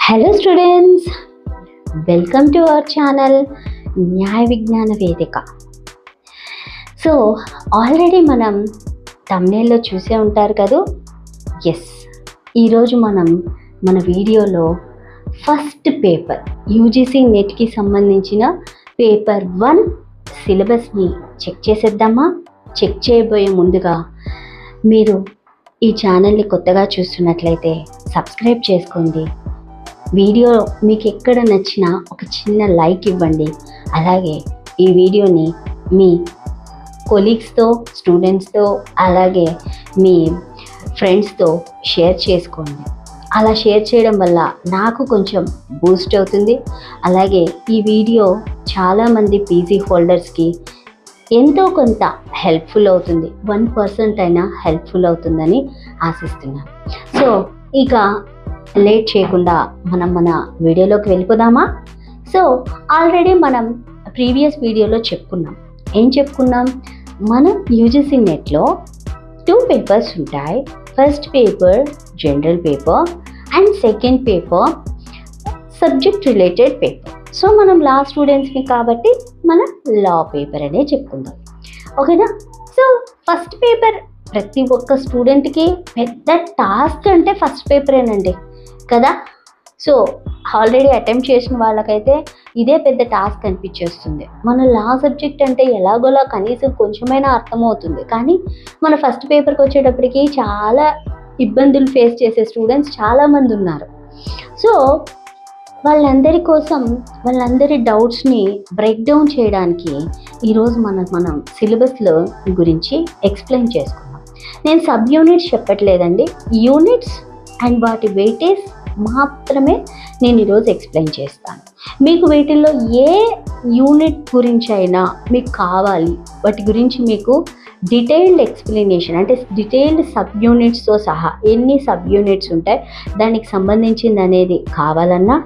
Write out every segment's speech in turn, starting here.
Hello students, welcome to our channel న్యాయ విజ్ఞాన వేదిక. సో ఆల్రెడీ మనం థంబ్నెయిల్లో చూసే ఉంటారు కదా. ఎస్, ఈరోజు మన వీడియోలో ఫస్ట్ పేపర్ యూజీసీ నెట్కి సంబంధించిన పేపర్ 1 సిలబస్ని చెక్ చేసేద్దామా? చెక్ చేయబోయే ముందుగా మీరు ఈ ఛానల్ని కొత్తగా చూస్తున్నట్లయితే సబ్స్క్రైబ్ చేసుకోండి. వీడియో మీకు ఎక్కడ నచ్చినా ఒక చిన్న లైక్ ఇవ్వండి. అలాగే ఈ వీడియోని మీ కొలీగ్స్తో, స్టూడెంట్స్తో, అలాగే మీ ఫ్రెండ్స్తో షేర్ చేసుకోండి. అలా షేర్ చేయడం వల్ల నాకు కొంచెం బూస్ట్ అవుతుంది. అలాగే ఈ వీడియో చాలామంది పీజీ హోల్డర్స్కి ఎంతో కొంత హెల్ప్ఫుల్ అవుతుంది. 1% అయినా హెల్ప్ఫుల్ అవుతుందని ఆశిస్తున్నాను. సో ఇక లేట్ చేయకుండా మన వీడియోలోకి వెళ్ళిపోదామా? సో ఆల్రెడీ మనం ప్రీవియస్ వీడియోలో ఏం చెప్పుకున్నాం? మన యూజీసీ నెట్లో 2 పేపర్స్ ఉంటాయి. First paper general paper and second paper subject related paper. So మనం లా స్టూడెంట్స్ని కాబట్టి మనం లా పేపర్ అనే చెప్పుకుందాం, ఓకేనా? సో ఫస్ట్ పేపర్ ప్రతి ఒక్క స్టూడెంట్కి పెద్ద టాస్క్ అంటే ఫస్ట్ పేపరేనండి కదా. సో ఆల్రెడీ అటెంప్ట్ చేసిన వాళ్ళకైతే ఇదే పెద్ద టాస్క్ అనిపించేస్తుంది. మన లా సబ్జెక్ట్ అంటే ఎలాగోలా కనీసం కొంచెమైనా అర్థమవుతుంది, కానీ మన ఫస్ట్ పేపర్కి వచ్చేటప్పటికి చాలా ఇబ్బందులు ఫేస్ చేసే స్టూడెంట్స్ చాలామంది ఉన్నారు. సో వాళ్ళందరి డౌట్స్ని బ్రేక్ డౌన్ చేయడానికి ఈరోజు మనం సిలబస్లో గురించి ఎక్స్ప్లెయిన్ చేసుకున్నాం. నేను సబ్ యూనిట్స్ చెప్పట్లేదండి, యూనిట్స్ అండ్ వాటి వెయిటేజ్ మాత్రమే నేను ఈరోజు ఎక్స్ప్లెయిన్ చేస్తాను. మీకు వీటిల్లో ఏ యూనిట్ గురించి అయినా మీకు కావాలి, వాటి గురించి మీకు డీటెయిల్డ్ ఎక్స్ప్లెనేషన్ అంటే డీటెయిల్డ్ సబ్ యూనిట్స్తో సహా ఎన్ని సబ్ యూనిట్స్ ఉంటాయి దానికి సంబంధించింది అనేది కావాలన్నా,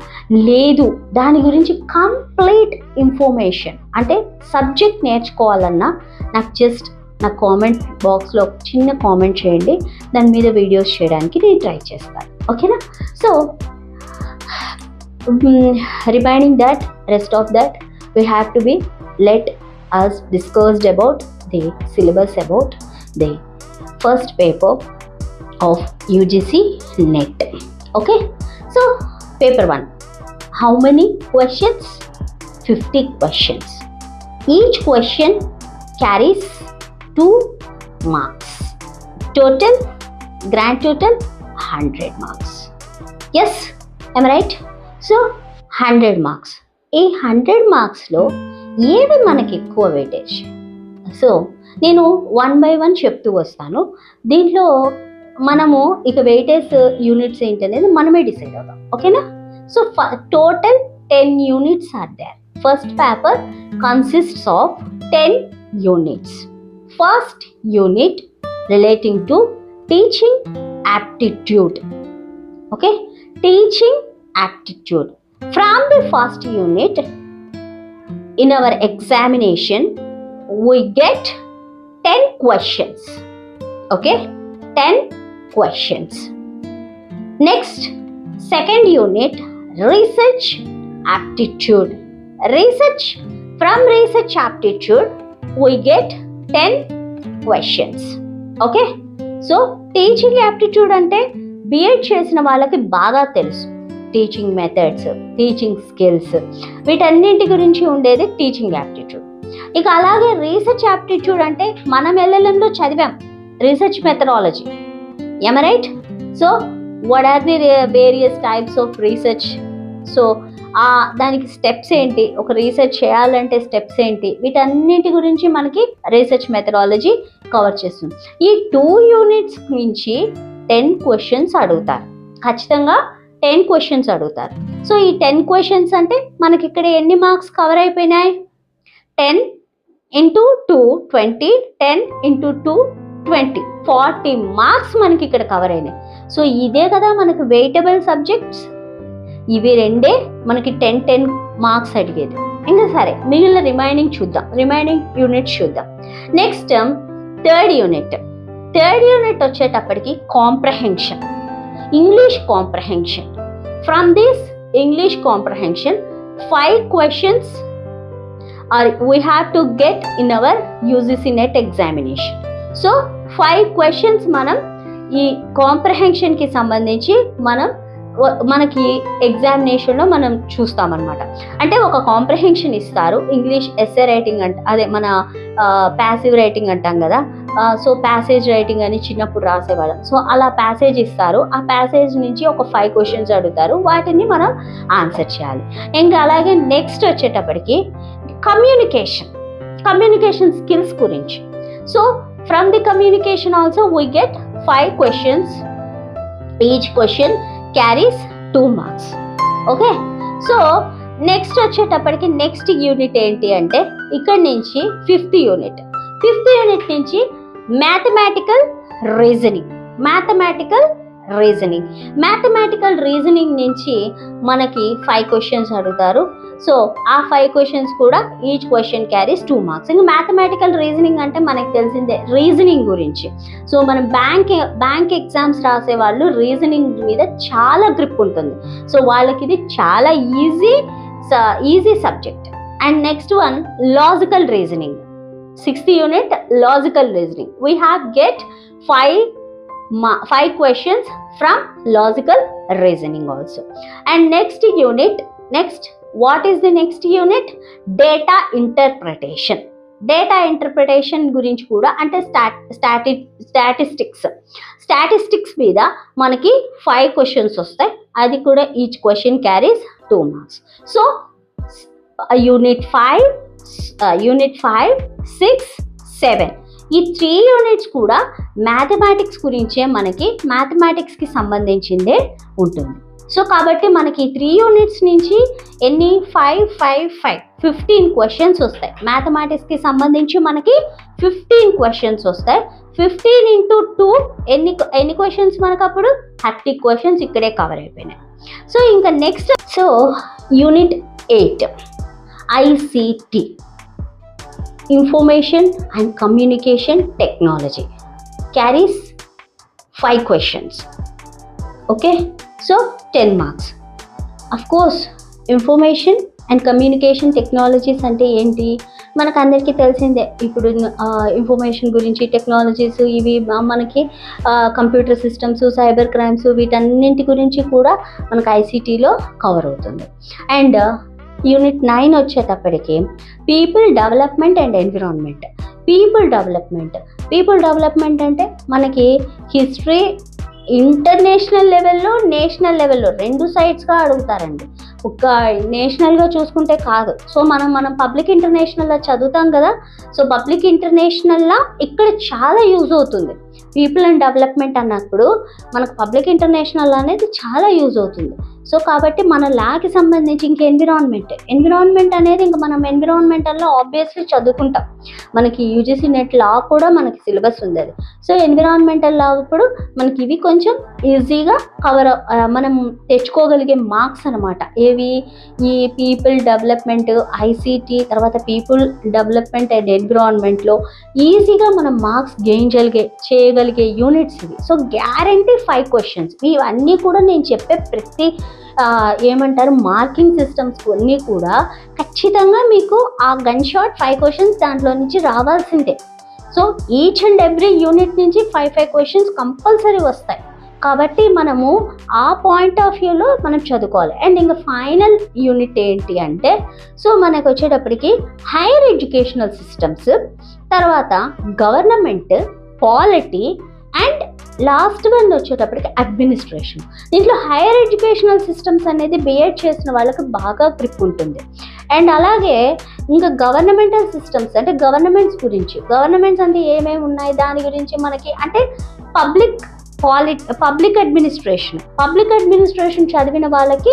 లేదు దాని గురించి కంప్లీట్ ఇన్ఫర్మేషన్ అంటే సబ్జెక్ట్ నేర్చుకోవాలన్నా నా కామెంట్ బాక్స్లో చిన్న కామెంట్ చేయండి. దాని మీద వీడియోస్ చేయడానికి నేను ట్రై చేస్తాను, ఓకేనా? So remaining that rest of that we have to be let us discussed about the syllabus about the first paper of UGC NET. Okay, so paper 1, how many questions? 50 questions. Each question carries 2 marks. Total, grand total 100 marks. Yes, am I right? So 100 marks. ఈ 100 మార్క్స్లో ఏవి మనకి ఎక్కువ weightage? So నేను 1 by 1 చెప్తూ వస్తాను. దీంట్లో మనము ఇక వెయిటేజ్ యూనిట్స్ ఏంటనేది మనమే డిసైడ్ అవుతాం, ఓకేనా? So total 10 units are there. First paper consists of 10 units. First unit relating to teaching aptitude. Okay, teaching aptitude. From the first unit, in our examination, we get 10 questions. Okay, 10 questions. Next, second unit, research aptitude. From research aptitude, we get 10 questions. Okay, so teaching aptitude అంటే BEd చేసిన వాళ్ళకి బాగా తెలుసు. Teaching methods, teaching skills, వీటన్నింటి గురించి ఉండేది teaching aptitude. ఇక అలాగే రీసెర్చ్ యాప్టిట్యూడ్ అంటే మనం ఎల్ఎల్ఎంలో చదివాం research methodology, am I right? So what are the various types of research? So దానికి స్టెప్స్ ఏంటి, ఒక రీసెర్చ్ చేయాలంటే స్టెప్స్ ఏంటి, వీటన్నింటి గురించి మనకి రీసెర్చ్ మెథడాలజీ కవర్ చేస్తుంది. ఈ 2 యూనిట్స్ నుంచి 10 క్వశ్చన్స్ అడుగుతారు, ఖచ్చితంగా 10 క్వశ్చన్స్ అడుగుతారు. సో ఈ 10 క్వశ్చన్స్ అంటే మనకి ఇక్కడ ఎన్ని మార్క్స్ కవర్ అయిపోయినాయి? 10 into 2 20, 10 into 2 20, 40 మార్క్స్ మనకి ఇక్కడ కవర్ అయినాయి. సో ఇదే కదా మనకి వెయిటబుల్ సబ్జెక్ట్స్. ఇవి రెండే మనకి 10 మార్క్స్ అడిగేది. ఇంకా సరే, మిగిలిన రిమైనింగ్ యూనిట్ చూద్దాం. నెక్స్ట్ థర్డ్ యూనిట్ వచ్చేటప్పటికి comprehension, English comprehension. From this English comprehension, 5 questions we have to get in our UGC NET examination. So 5 questions మనం ఈ కాంప్రహెన్షన్కి సంబంధించి మనకి ఎగ్జామినేషన్లో మనం చూస్తామన్నమాట. అంటే ఒక కాంప్రహెన్షన్ ఇస్తారు, ఇంగ్లీష్ ఎస్సే రైటింగ్ అదే మన ప్యాసివ్ రైటింగ్ అంటాం కదా. సో ప్యాసేజ్ రైటింగ్ అని చిన్నప్పుడు రాసేవాళ్ళం. సో అలా ప్యాసేజ్ ఇస్తారు, ఆ ప్యాసేజ్ నుంచి ఒక 5 క్వశ్చన్స్ అడుగుతారు, వాటిని మనం ఆన్సర్ చేయాలి. ఇంకా అలాగే నెక్స్ట్ వచ్చేటప్పటికి కమ్యూనికేషన్ స్కిల్స్ గురించి. So from the communication also we get 5 questions. Each question carries 2 marks. Okay, so next వచ్చేటప్పటికి నెక్స్ట్ యూనిట్ ఏంటి అంటే ఇక్కడ నుంచి 5th యూనిట్ నుంచి మ్యాథమెటికల్ రీజనింగ్ నుంచి మనకి 5 క్వశ్చన్స్ అడుగుతారు. సో ఆ 5 క్వశ్చన్స్ కూడా ఈచ్ క్వశ్చన్ క్యారీస్ 2 మార్క్స్. ఇంకా మ్యాథమెటికల్ రీజనింగ్ అంటే మనకి తెలిసిందే, రీజనింగ్ గురించి. సో మనం బ్యాంక్ ఎగ్జామ్స్ రాసే వాళ్ళు రీజనింగ్ మీద చాలా గ్రిప్ ఉంటుంది. సో వాళ్ళకి ఇది చాలా easy subject. And next one logical reasoning, 6th unit logical reasoning. We have get 5 questions from logical reasoning also. And next what is the next unit? Data interpretation గురించి కూడా, అంటే statistics మీద మనకి 5 questions వస్తాయి. అది కూడా each question carries 2 marks. So unit 5, 6, 7 ఈ 3 units కూడా మ్యాథమెటిక్స్ గురించే, మనకి మ్యాథమెటిక్స్కి సంబంధించిందే ఉంటుంది. సో కాబట్టి మనకి 3 యూనిట్స్ నుంచి ఎన్ని 15 క్వశ్చన్స్ వస్తాయి. మ్యాథమెటిక్స్కి సంబంధించి మనకి 15 క్వశ్చన్స్ వస్తాయి. 15 into 2 ఎన్ని క్వశ్చన్స్ మనకు అప్పుడు 30 క్వశ్చన్స్ ఇక్కడే కవర్ అయిపోయినాయి. సో ఇంకా next unit 8 ICT, Information and Communication Technology, carries 5 questions. Okay, so 10 marks. Of course, Information and Communication Technologies అంటే ఏంటి మనకు అందరికీ తెలిసిందే. ఇప్పుడు ఇన్ఫర్మేషన్ గురించి, టెక్నాలజీస్ ఇవి మనకి కంప్యూటర్ సిస్టమ్స్, సైబర్ క్రైమ్స్, వీటన్నింటి గురించి కూడా మనకు ఐసీటీలో కవర్ అవుతుంది. అండ్ యూనిట్ 9 వచ్చేటప్పటికి people development and environment. People development అంటే మనకి హిస్టరీ ఇంటర్నేషనల్ లెవెల్లో, నేషనల్ లెవెల్లో 2 సైడ్స్గా అడుగుతారండి. ఒక నేషనల్గా చూసుకుంటే కాదు. సో మనం పబ్లిక్ ఇంటర్నేషనల్లో చదువుతాం కదా. సో పబ్లిక్ ఇంటర్నేషనల్లో ఇక్కడ చాలా యూజ్ అవుతుంది. పీపుల్ అండ్ డెవలప్మెంట్ అన్నప్పుడు మనకు పబ్లిక్ ఇంటర్నేషనల్ అనేది చాలా యూజ్ అవుతుంది. సో కాబట్టి మన లాకి సంబంధించి ఇంక ఎన్విరాన్మెంట్ అనేది ఇంకా మనం ఎన్విరాన్మెంటల్లో ఆబ్వియస్లీ చదువుకుంటాం. మనకి యూజీసీ నెట్ లా కూడా మనకి సిలబస్ ఉంది అది. సో ఎన్విరాన్మెంటల్ లా ఇప్పుడు మనకి ఇవి కొంచెం ఈజీగా మనం తెచ్చుకోగలిగే మార్క్స్ అనమాట. ఏవి ఈ పీపుల్ డెవలప్మెంట్, ఐసీటీ, తర్వాత పీపుల్ డెవలప్మెంట్ అండ్ ఎన్విరాన్మెంట్లో ఈజీగా మనం మార్క్స్ గెయిన్ చేయగలిగే యూనిట్స్ ఇవి. So guarantee 5 questions. ఇవన్నీ కూడా నేను చెప్పే ప్రతి మార్కింగ్ సిస్టమ్స్ అన్నీ కూడా ఖచ్చితంగా మీకు ఆ గన్ షాట్ 5 క్వశ్చన్స్ దాంట్లో నుంచి రావాల్సిందే. So each and every unit నుంచి 5 క్వశ్చన్స్ కంపల్సరీ వస్తాయి. కాబట్టి మనము ఆ పాయింట్ ఆఫ్ వ్యూలో మనం చదువుకోవాలి. అండ్ ఇంకా ఫైనల్ యూనిట్ ఏంటి అంటే, సో మనకు వచ్చేటప్పటికి హైయర్ ఎడ్యుకేషనల్ సిస్టమ్స్, తర్వాత government, polity and last one వచ్చేటప్పటికి అడ్మినిస్ట్రేషన్. దీంట్లో హైయర్ ఎడ్యుకేషనల్ సిస్టమ్స్ అనేది బిఎడ్ చేసిన వాళ్ళకి బాగా గ్రిప్ ఉంటుంది. అండ్ అలాగే ఇంకా గవర్నమెంటల్ సిస్టమ్స్ అంటే గవర్నమెంట్స్ అంటే ఏమేమి ఉన్నాయి దాని గురించి మనకి, అంటే పబ్లిక్ అడ్మినిస్ట్రేషన్ చదివిన వాళ్ళకి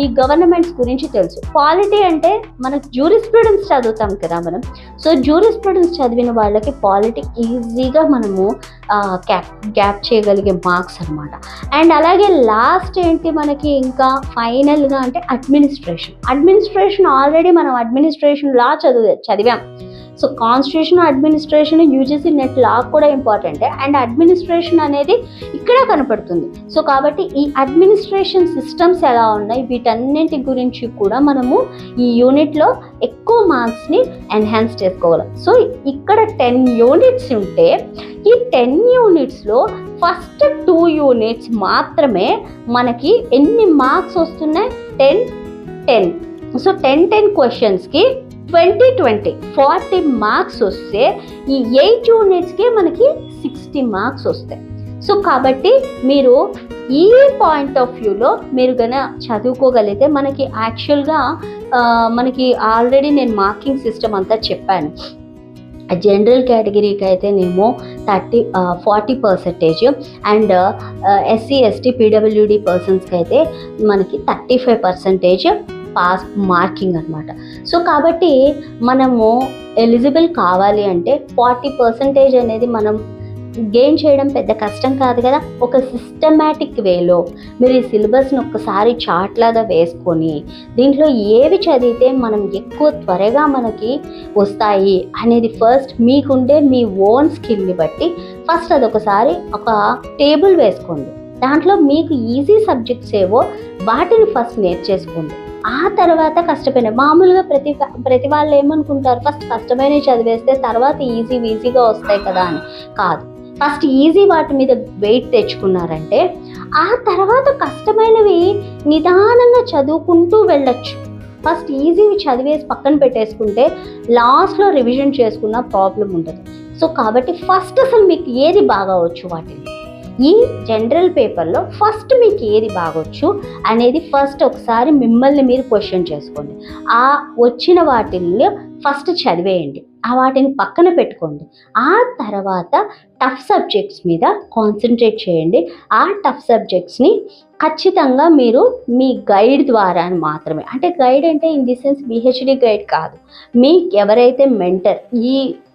ఈ గవర్నమెంట్స్ గురించి తెలుసు. పాలిటీ అంటే మనకు జ్యూరిస్ప్రుడెన్స్ చదువుతాం కదా మనం. సో జ్యూరిస్ప్రుడెన్స్ చదివిన వాళ్ళకి పాలిటీ ఈజీగా మనము గ్యాప్ చేయగలిగే మార్క్స్ అనమాట. అండ్ అలాగే లాస్ట్ ఏంటి మనకి ఇంకా ఫైనల్గా అంటే అడ్మినిస్ట్రేషన్ ఆల్రెడీ మనం అడ్మినిస్ట్రేషన్ లా చదివాం. So constitution, administration, UGC NET law కూడా ఇంపార్టెంటే. అండ్ అడ్మినిస్ట్రేషన్ అనేది ఇక్కడ కనపడుతుంది. సో కాబట్టి ఈ అడ్మినిస్ట్రేషన్ సిస్టమ్స్ ఎలా ఉన్నాయి, వీటన్నింటి గురించి కూడా మనము ఈ యూనిట్లో ఎక్కువ మార్క్స్ని ఎన్హాన్స్ చేసుకోవాలి. సో ఇక్కడ 10 యూనిట్స్ ఉంటే ఈ 10 యూనిట్స్లో ఫస్ట్ 2 యూనిట్స్ మాత్రమే మనకి ఎన్ని మార్క్స్ వస్తున్నాయి, 10. సో 10 క్వశ్చన్స్కి 20 40 మార్క్స్ వస్తే ఈ 8 యూనిట్స్కి మనకి 60 మార్క్స్ వస్తాయి. సో కాబట్టి మీరు ఈ పాయింట్ ఆఫ్ వ్యూలో మీరు కనుక చదువుకోగలిగితే మనకి యాక్చువల్గా మనకి ఆల్రెడీ నేను మార్కింగ్ సిస్టమ్ అంతా చెప్పాను. జనరల్ కేటగిరీకి అయితేనేమో 40% అండ్ ఎస్సీ ఎస్టీ పీడబ్ల్యూడి పర్సన్స్కి అయితే మనకి 35% పాస్ మార్కింగ్ అనమాట. సో కాబట్టి మనము ఎలిజిబుల్ కావాలి అంటే 40% అనేది మనం గెయిన్ చేయడం పెద్ద కష్టం కాదు కదా. ఒక సిస్టమాటిక్ వేలో మీరు ఈ సిలబస్ని ఒక్కసారి చార్ట్ లాగా వేసుకొని దీంట్లో ఏవి చదివితే మనం ఎక్కువ త్వరగా మనకి వస్తాయి అనేది ఫస్ట్ మీకుండే మీ ఓన్ స్కిల్ని బట్టి ఫస్ట్ అదొకసారి ఒక టేబుల్ వేసుకోండి. దాంట్లో మీకు ఈజీ సబ్జెక్ట్స్ ఏవో వాటిని ఫస్ట్ నేర్చేసుకోండి. ఆ తర్వాత కష్టమైన మామూలుగా ప్రతి వాళ్ళు ఏమనుకుంటారు, ఫస్ట్ కష్టమైనవి చదివేస్తే తర్వాత ఈజీగా వస్తాయి కదా అని. కాదు, ఫస్ట్ ఈజీ వాటి మీద వెయిట్ తెచ్చుకున్నారంటే ఆ తర్వాత కష్టమైనవి నిదానంగా చదువుకుంటూ వెళ్ళొచ్చు. ఫస్ట్ ఈజీవి చదివేసి పక్కన పెట్టేసుకుంటే లాస్ట్లో రివిజన్ చేసుకున్న ప్రాబ్లం ఉండదు. సో కాబట్టి ఫస్ట్ అసలు మీకు ఏది బాగా వచ్చు, వాటిని ఈ జనరల్ పేపర్లో ఫస్ట్ మీకు ఏది బాగొచ్చు అనేది ఫస్ట్ ఒకసారి మిమ్మల్ని మీరు క్వశ్చన్ చేసుకోండి. ఆ వచ్చిన వాటిల్లో ఫస్ట్ చదివేయండి, ఆ వాటిని పక్కన పెట్టుకోండి. ఆ తర్వాత టఫ్ సబ్జెక్ట్స్ మీద కాన్సన్ట్రేట్ చేయండి. ఆ టఫ్ సబ్జెక్ట్స్ని ఖచ్చితంగా మీరు మీ గైడ్ ద్వారా మాత్రమే, అంటే గైడ్ అంటే in the sense PhD guide కాదు, మీ ఎవరైతే మెంటర్, ఈ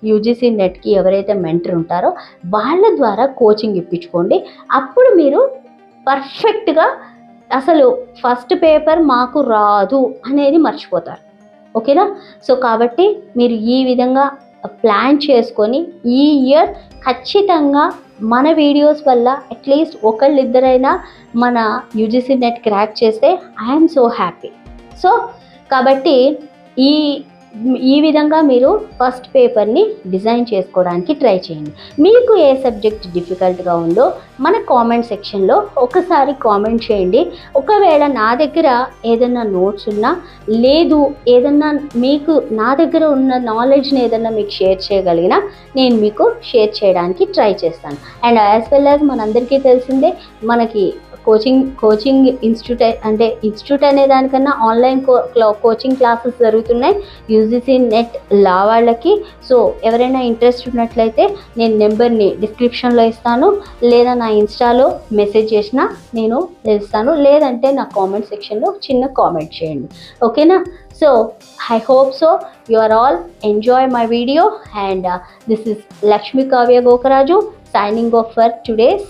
యూజీసీ నెట్కి ఎవరైతే మెంటర్ ఉంటారో వాళ్ళ ద్వారా కోచింగ్ ఇప్పించుకోండి. అప్పుడు మీరు పర్ఫెక్ట్గా అసలు ఫస్ట్ పేపర్ మాకు రాదు అనేది మర్చిపోతారు. ఓకేనా? సో కాబట్టి మీరు ఈ విధంగా ప్లాన్ చేసుకొని ఈ ఇయర్ ఖచ్చితంగా మన వీడియోస్ వల్ల అట్లీస్ట్ ఒకళ్ళిద్దరైనా మన యూజీసీ నెట్ క్రాక్ చేస్తే ఐఎమ్ సో హ్యాపీ. సో కాబట్టి ఈ విధంగా మీరు ఫస్ట్ పేపర్ని డిజైన్ చేసుకోవడానికి ట్రై చేయండి. మీకు ఏ సబ్జెక్ట్ డిఫికల్ట్గా ఉందో మన కామెంట్ సెక్షన్లో ఒకసారి కామెంట్ చేయండి. ఒకవేళ నా దగ్గర ఏదైనా నోట్స్ ఉన్నా, లేదు ఏదన్నా మీకు నా దగ్గర ఉన్న నాలెడ్జ్ని ఏదన్నా మీకు షేర్ చేయగలిగినా నేను మీకు షేర్ చేయడానికి ట్రై చేస్తాను. అండ్ యాజ్ వెల్ యాజ్ మనందరికీ తెలిసిందే మనకి కోచింగ్ ఇన్స్టిట్యూట్ అనే దానికన్నా ఆన్లైన్ కోచింగ్ క్లాసెస్ జరుగుతున్నాయి యూజీసీ నెట్ లా వాళ్ళకి. సో ఎవరైనా ఇంట్రెస్ట్ ఉన్నట్లయితే నేను నెంబర్ని డిస్క్రిప్షన్లో ఇస్తాను, లేదా నా ఇన్స్టాలో మెసేజ్ చేసినా నేను ఇస్తాను, లేదంటే నా కామెంట్ సెక్షన్లో చిన్న కామెంట్ చేయండి. ఓకేనా? So I hope so you are all enjoy my video, and this is Lakshmi Kavya Gokaraju signing off for today's